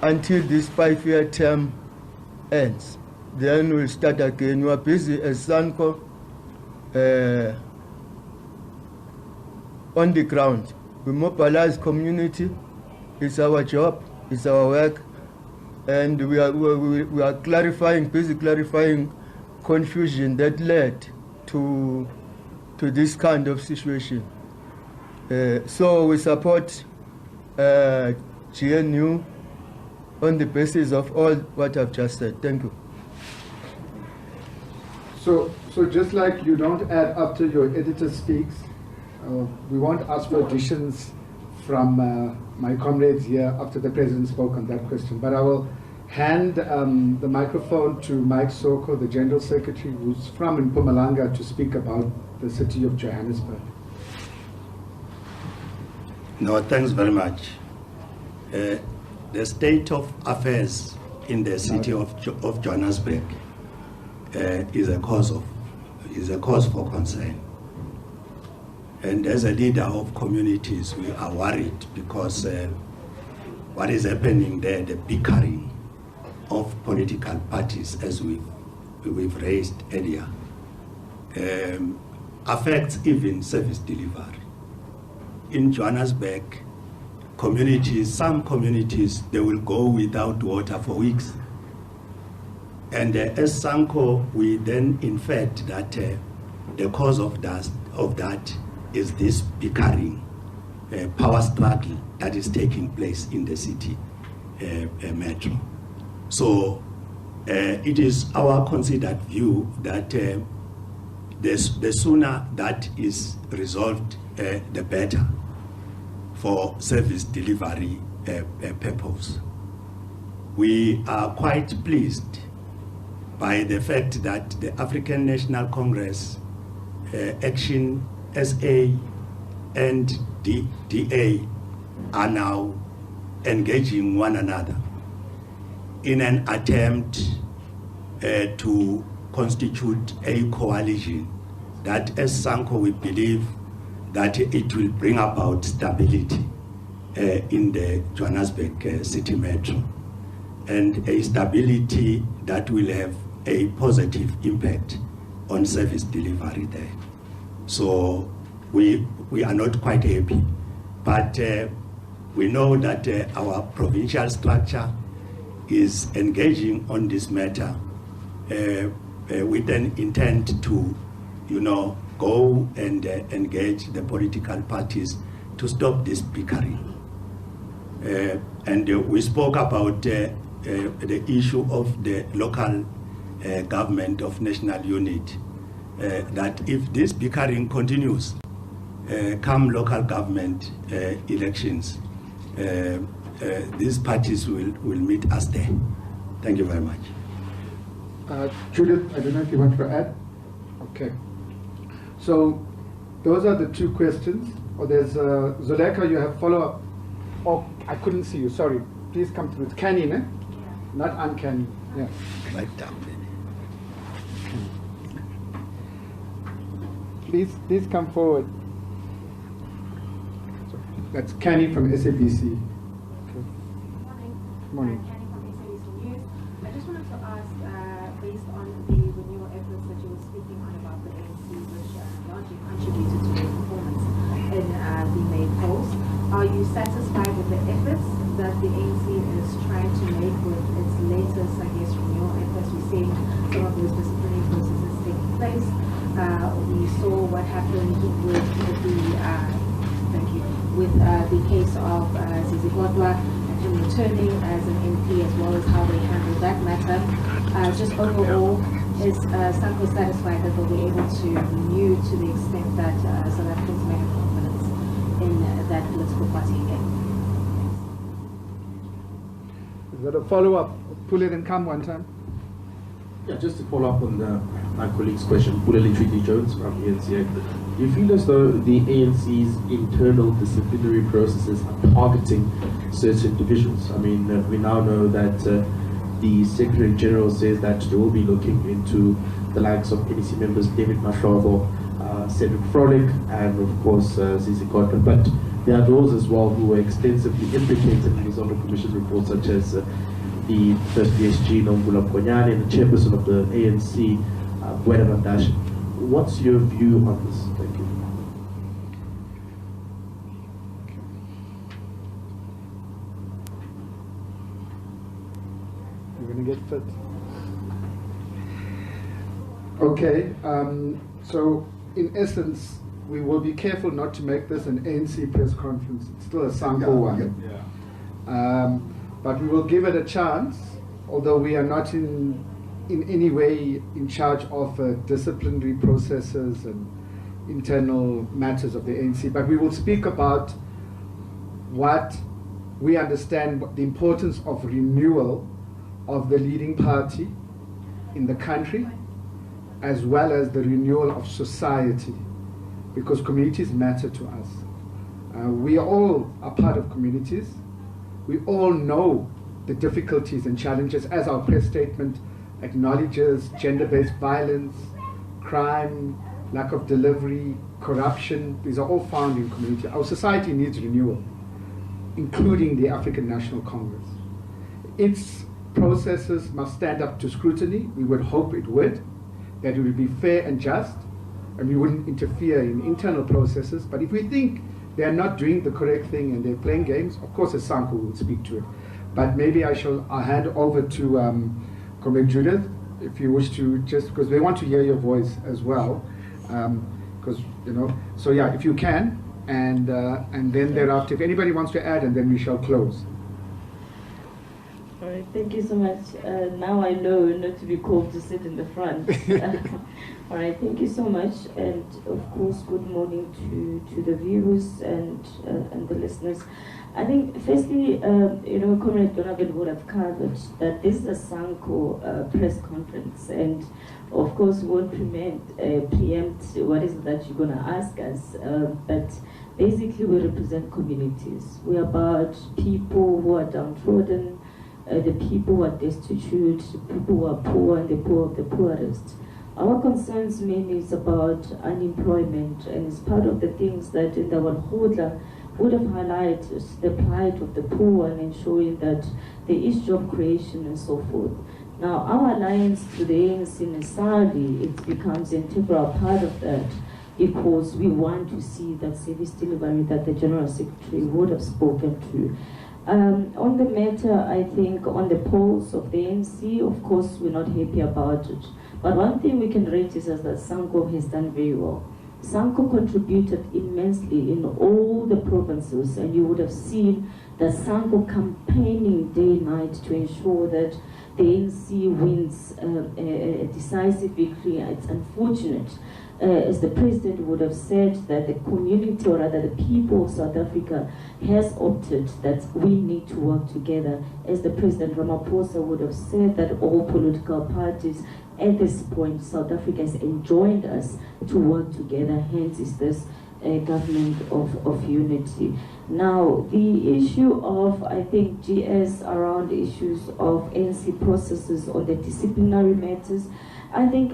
until this 5-year term ends. Then we'll start again. We are busy as SANCO on the ground. We mobilize community. It's our job. It's our work. And we are clarifying, busy clarifying confusion that led to this kind of situation. So we support GNU on the basis of all what I've just said. Thank you. So just like you don't add after your editor speaks, we won't ask for additions from my comrades here after the President spoke on that question. But I will hand the microphone to Mike Soko, the General Secretary, who's from Mpumalanga, to speak about the city of Johannesburg. No, thanks very much. The state of affairs in the city of Johannesburg is a cause for concern. And as a leader of communities, we are worried because what is happening there, the bickering of political parties, as we've raised earlier, affects even service delivery. In Johannesburg, some communities, they will go without water for weeks. And as SANCO, we then inferred that the cause of that is this bickering, power struggle that is taking place in the city metro. So it is our considered view that the sooner that is resolved, the better for service delivery purpose. We are quite pleased by the fact that the African National Congress, Action SA and DA are now engaging one another in an attempt to constitute a coalition that as SANCO we believe that it will bring about stability in the Johannesburg city metro, and a stability that will have a positive impact on service delivery there. So we are not quite happy, but we know that our provincial structure is engaging on this matter with an intent to, go and engage the political parties to stop this bickering. And we spoke about the issue of the local government of national unity, that if this bickering continues, come local government elections, these parties will meet us there. Thank you very much. Judith, I don't know if you want to add? Okay. So those are the two questions. Or there's Zoleka, you have follow-up. Oh, I couldn't see you, sorry. Please come through. It's canny, ne? Yeah. Not uncanny. Yeah. Right down. Please come forward. That's Canny from SABC. Okay. Morning. Canny from SABC News. I just wanted to ask, based on the renewal efforts that you were speaking on about the ANC, which largely contributed to your performance in the May polls, are you satisfied with the efforts that the ANC is trying to make with its latest, renewal efforts? We're seeing some of those disciplinary processes taking place. We saw what happened with the case of Civic and him returning as an MP, as well as how they handled that matter. Just overall, is SANCO satisfied that they'll be able to renew to the extent that South Africans may have confidence in that political party again? Is that a follow-up? Pull it and come one time. Yeah, just to follow up on my colleague's question, Puleli Treaty Jones from ANC. Do you feel as though the ANC's internal disciplinary processes are targeting certain individuals? I mean, we now know that the Secretary General says that they will be looking into the likes of NEC members David Mashavo, Cedric Frolic, and of course Zizi Kotla. But there are those as well who were extensively implicated in the Zondo Commission report, such as the first PSG, Nombula Ponyane, and the chairperson of the ANC, Gweda Mandash. What's your view on this? Thank you. You're going to get fit. Okay, so in essence, we will be careful not to make this an ANC press conference. It's still a SANCO one. Yeah. But we will give it a chance, although we are not in any way in charge of disciplinary processes and internal matters of the ANC. But we will speak about what we understand the importance of renewal of the leading party in the country, as well as the renewal of society, because communities matter to us. We all are part of communities. We all know the difficulties and challenges, as our press statement acknowledges: gender-based violence, crime, lack of delivery, corruption. These are all found in community. Our society needs renewal, including the African National Congress. Its processes must stand up to scrutiny. We would hope it would, that it would be fair and just, and we wouldn't interfere in internal processes. But if we think they are not doing the correct thing and they're playing games, of course, as SANCO will speak to it. But maybe I'll hand over to Comrade Judith, if you wish to, just because they want to hear your voice as well. Because, so yeah, if you can, and then thereafter, if anybody wants to add, and then we shall close. All right, thank you so much. Now I know not to be called to sit in the front. All right, thank you so much, and of course, good morning to the viewers and the listeners. I think, firstly, Comrade Donovan would have covered that this is a SANCO press conference, and of course, won't preempt what is it that you're going to ask us, but basically, we represent communities. We're about people who are downtrodden, the people who are destitute, the people who are poor, and the poor of the poorest. Our concerns mainly is about unemployment, and it's part of the things that in the Walhodla would have highlighted the plight of the poor and ensuring that there is job creation and so forth. Now, our alliance to the ANC necessarily, it becomes an integral part of that, because we want to see that service delivery that the General Secretary would have spoken to. On the matter, I think on the polls of the ANC, of course, we're not happy about it. But one thing we can rate is that SANCO has done very well. SANCO contributed immensely in all the provinces, and you would have seen that SANCO campaigning day and night to ensure that the ANC wins a decisive victory. It's unfortunate, as the President would have said, that the community, or rather the people of South Africa, has opted that we need to work together. As the President Ramaphosa would have said, that all political parties at this point, South Africa has enjoined us to work together, hence is this government of unity. Now, the issue of, I think, GS around issues of ANC processes or the disciplinary matters, I mean,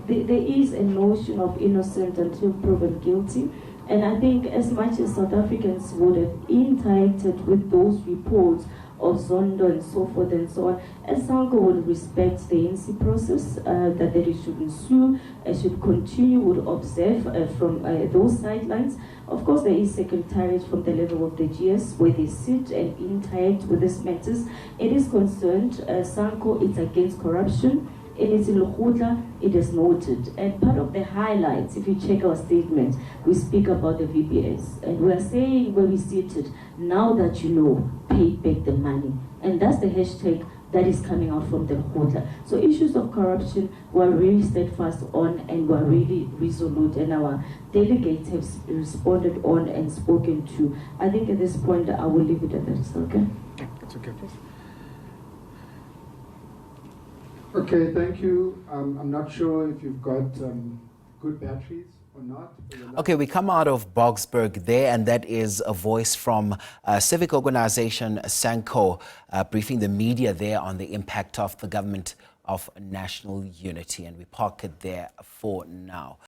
there is a notion of innocent until proven guilty. And I think as much as South Africans would have interacted with those reports of Zondo and so forth and so on, as SANCO would respect the ANC process, that they shouldn't sue, should continue, would observe from those sidelines. Of course, there is secretariat from the level of the GS where they sit and interact with these matters. It is concerned, SANCO, it's against corruption. And it's in Lekgotla, it is noted. And part of the highlights, if you check our statement, we speak about the VBS. And we are saying where we seated, now that you know, pay back the money. And that's the hashtag that is coming out from the Lekgotla. So issues of corruption, we're really steadfast on, and we're really resolute. And our delegates have responded on and spoken to. I think at this point, I will leave it at that. Okay? It's okay. Okay, thank you. I'm not sure if you've got good batteries or not. Okay, we come out of Boksburg there, and that is a voice from civic organization SANCO, briefing the media there on the impact of the government of national unity. And we park it there for now.